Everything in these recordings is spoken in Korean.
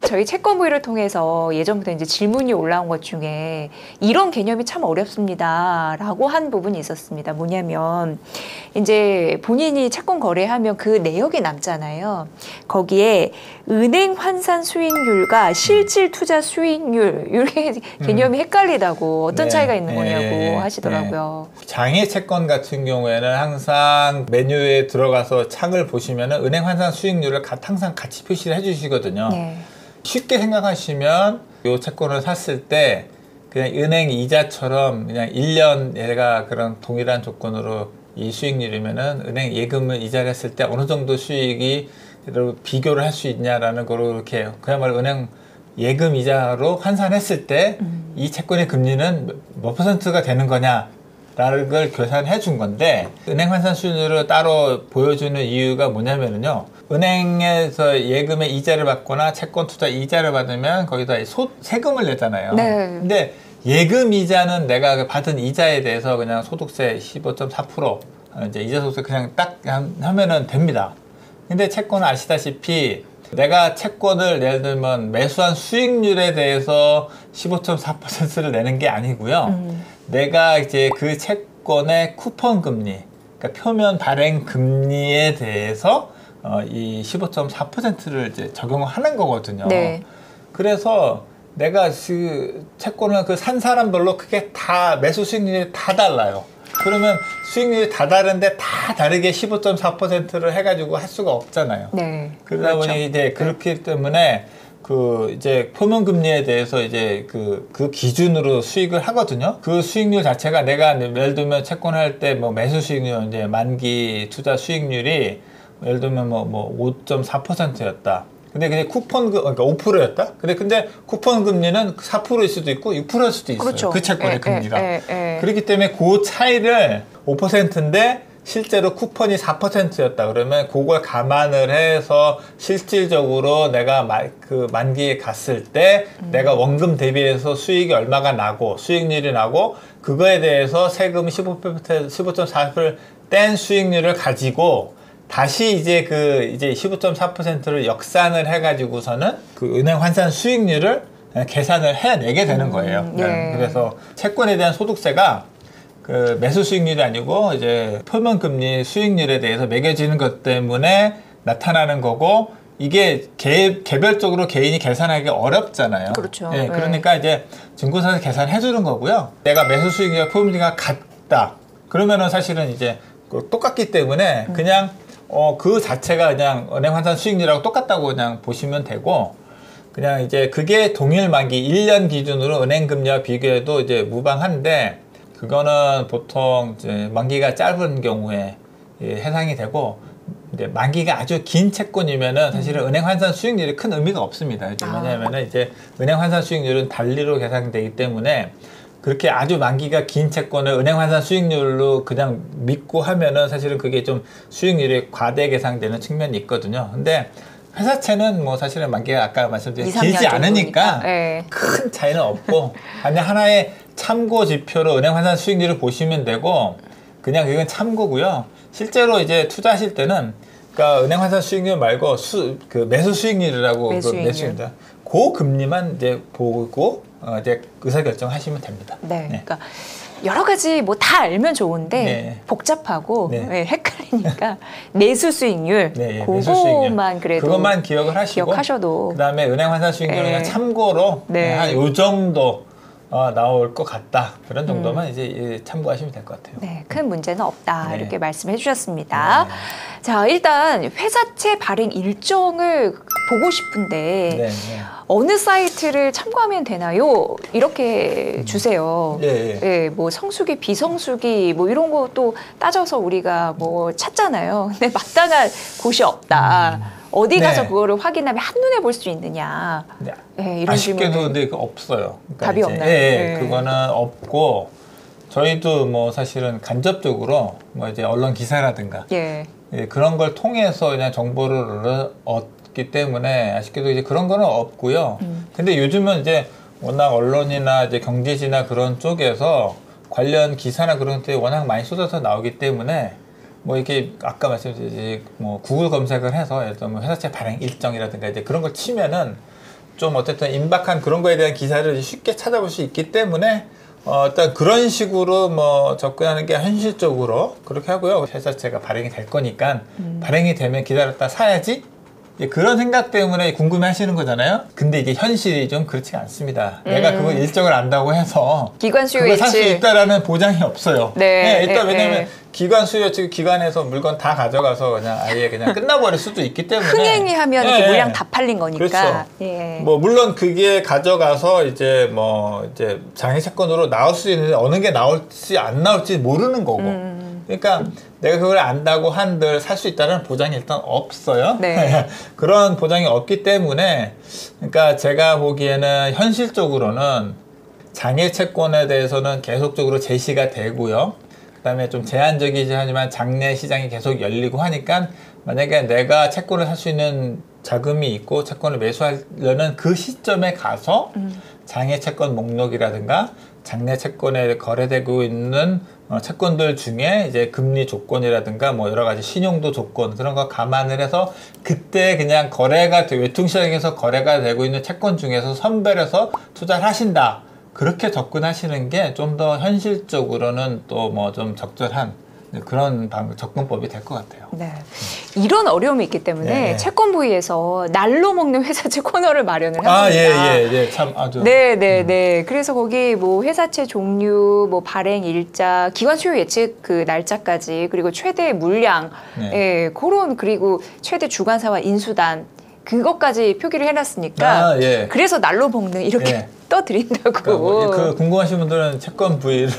저희 채권부를 통해서 예전부터 이제 질문이 올라온 것 중에 이런 개념이 참 어렵습니다라고 한 부분이 있었습니다. 뭐냐면 이제 본인이 채권 거래하면 그 내역이 남잖아요. 거기에 은행 환산 수익률과 실질 투자 수익률 이렇게 개념이 헷갈리다고 어떤 차이가 있는 거냐고 하시더라고요. 장외 채권 같은 경우에는 항상 메뉴에 들어가서 창을 보시면은 은행 환산 수익률을 항상 같이 표시를 해주시거든요. 쉽게 생각하시면 이 채권을 샀을 때 그냥 은행 이자처럼 그냥 1년 얘가 그런 동일한 조건으로 이 수익률이면은 은행 예금을 이자를 했을 때 어느 정도 수익이 비교를 할 수 있냐라는 거로 이렇게 그야말로 은행 예금 이자로 환산했을 때 이 채권의 금리는 몇 퍼센트가 되는 거냐라는 걸 계산해 준 건데 은행 환산 수익률을 따로 보여주는 이유가 뭐냐면요. 은행에서 예금의 이자를 받거나 채권 투자 이자를 받으면 거기다 세금을 내잖아요. 근데 예금 이자는 내가 받은 이자에 대해서 그냥 소득세 15.4% 이제 이자 소득세 그냥 딱 하면은 됩니다. 근데 채권은 아시다시피 내가 채권을 예를 들면 매수한 수익률에 대해서 15.4%를 내는 게 아니고요. 내가 이제 그 채권의 쿠폰 금리, 그러니까 표면 발행 금리에 대해서 이 15.4%를 이제 적용을 하는 거거든요. 그래서 내가 그 채권을 그 산 사람별로 그게 다 매수 수익률이 다 달라요. 그러면 수익률이 다 다른데 다 다르게 15.4%를 해가지고 할 수가 없잖아요. 그러다 보니 이제 그렇기 때문에 그 이제 표면 금리에 대해서 이제 그 기준으로 수익을 하거든요. 그 수익률 자체가 내가 예를 들면 채권할 때 뭐 매수 수익률 이제 만기 투자 수익률이 예를 들면 뭐 5.4%였다. 근데 그냥 쿠폰 그러니까 5%였다. 근데 쿠폰 금리는 4%일 수도 있고 6%일 수도 있어요. 그 채권의 금리가. 그렇기 때문에 그 차이를 5%인데 실제로 쿠폰이 4%였다. 그러면 그걸 감안을 해서 실질적으로 내가 그 만기에 갔을 때 내가 원금 대비해서 수익이 얼마가 나고 수익률이 나고 그거에 대해서 세금 15.4%를 뗀 수익률을 가지고 다시 이제 이제 15.4%를 역산을 해가지고서는 그 은행 환산 수익률을 계산을 해내게 되는 거예요. 그래서 채권에 대한 소득세가 그 매수 수익률이 아니고 이제 표면 금리 수익률에 대해서 매겨지는 것 때문에 나타나는 거고 이게 개별적으로 개인이 계산하기 어렵잖아요. 그러니까 이제 증권사에서 계산해 주는 거고요. 내가 매수 수익률과 표면 금리가 같다. 그러면은 사실은 이제 똑같기 때문에 그냥 그 자체가 그냥 은행 환산 수익률하고 똑같다고 그냥 보시면 되고 그냥 이제 그게 동일 만기 1년 기준으로 은행 금리와 비교해도 이제 무방한데 그거는 보통 이제 만기가 짧은 경우에 해당이 되고 이제 만기가 아주 긴 채권이면은 사실은 은행 환산 수익률이 큰 의미가 없습니다. 왜냐하면은 이제 은행 환산 수익률은 달리로 계산되기 때문에 그렇게 아주 만기가 긴 채권을 은행 환산 수익률로 그냥 믿고 하면은 사실은 그게 좀 수익률이 과대 계산되는 측면이 있거든요. 근데 회사채는 뭐 사실은 만기가 아까 말씀드린 길지 않으니까 큰 차이는 없고 그냥 하나의 참고 지표로 은행 환산 수익률을 보시면 되고 그냥 이건 참고고요. 실제로 이제 투자하실 때는 그러니까 은행 환산 수익률 말고 그 매수 수익률이라고 매수입니다. 그 금리만 이제 보고 이제 의사결정하시면 됩니다. 그러니까 여러 가지 뭐 다 알면 좋은데 복잡하고 헷갈리니까 매수 수익률 그것만 그래도 그것만 기억을 하시고 기억하셔도 그다음에 은행 환산 수익률은 그냥 참고로 한 요 정도 나올 것 같다. 그런 정도만 이제 참고하시면 될 것 같아요. 큰 문제는 없다. 이렇게 말씀해 주셨습니다. 자, 일단 회사채 발행 일정을 보고 싶은데 어느 사이트를 참고하면 되나요? 이렇게 주세요. 뭐 성수기, 비성수기 뭐 이런 것도 따져서 우리가 뭐 찾잖아요. 근데 마땅한 곳이 없다. 어디 가서 그거를 확인하면 한눈에 볼 수 있느냐. 이런 아쉽게도 근데 없어요. 그러니까 답이 없나요? 그거는 없고 저희도 뭐 사실은 간접적으로 뭐 이제 언론 기사라든가 그런 걸 통해서 그냥 정보를 얻기 때문에 아쉽게도 이제 그런 거는 없고요. 근데 요즘은 이제 워낙 언론이나 이제 경제지나 그런 쪽에서 관련 기사나 그런 데 워낙 많이 쏟아서 나오기 때문에 뭐 이렇게 아까 말씀드렸듯이 뭐 구글 검색을 해서 예를 들면 회사채 발행 일정이라든가 이제 그런 걸 치면은 좀 어쨌든 임박한 그런 거에 대한 기사를 쉽게 찾아볼 수 있기 때문에 일단 그런 식으로 뭐 접근하는 게 현실적으로 그렇게 하고요. 회사채가 발행이 될 거니까 발행이 되면 기다렸다 사야지. 그런 생각 때문에 궁금해 하시는 거잖아요. 근데 이게 현실이 좀 그렇지 않습니다. 내가 그걸 일정을 안다고 해서 기관 수요 그걸 살 수 예측. 있다라는 보장이 없어요. 네, 일단 네, 왜냐면 네. 기관 수요 측 기관에서 물건 다 가져가서 그냥 아예 그냥 끝나버릴 수도 있기 때문에 흥행이 하면 그 물량 다 팔린 거니까. 그렇죠. 예. 뭐 물론 그게 가져가서 이제 뭐 이제 장외 채권으로 나올 수 있는데 어느 게 나올지 안 나올지 모르는 거고. 그러니까 내가 그걸 안다고 한들 살 수 있다는 보장이 일단 없어요. 네. 그런 보장이 없기 때문에 그러니까 제가 보기에는 현실적으로는 장외 채권에 대해서는 계속적으로 제시가 되고요. 그다음에 좀 제한적이긴 하지만 장내 시장이 계속 열리고 하니까 만약에 내가 채권을 살 수 있는 자금이 있고 채권을 매수하려는 그 시점에 가서 장외 채권 목록이라든가 장내 채권에 거래되고 있는 채권들 중에 이제 금리 조건이라든가 뭐 여러 가지 신용도 조건 그런 거 감안을 해서 그때 그냥 거래가 외통시장에서 거래가 되고 있는 채권 중에서 선별해서 투자를 하신다. 그렇게 접근하시는 게 좀 더 현실적으로는 또 뭐 좀 적절한 그런 접근법이 될 것 같아요. 네. 이런 어려움이 있기 때문에 네. 채권 부위에서 날로 먹는 회사채 코너를 마련을 합니다. 예. 참 아주. 네. 그래서 거기 뭐 회사채 종류, 뭐 발행 일자, 기관 수요 예측 그 날짜까지 그리고 최대 물량, 예, 그런 그리고 최대 주관사와 인수단 그것까지 표기를 해놨으니까 그래서 날로 먹는 이렇게 떠드린다고. 그러니까 뭐 그 궁금하신 분들은 채권 부위를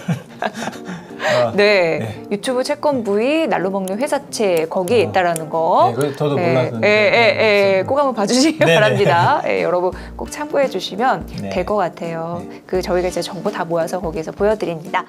유튜브 채권 부위 날로 먹는 회사채 거기에 있다라는 거. 네, 저도 몰랐는데. 꼭 한번 봐주시기 바랍니다. 여러분 꼭 참고해 주시면 될 것 같아요. 그 저희가 이제 정보 다 모아서 거기에서 보여드립니다.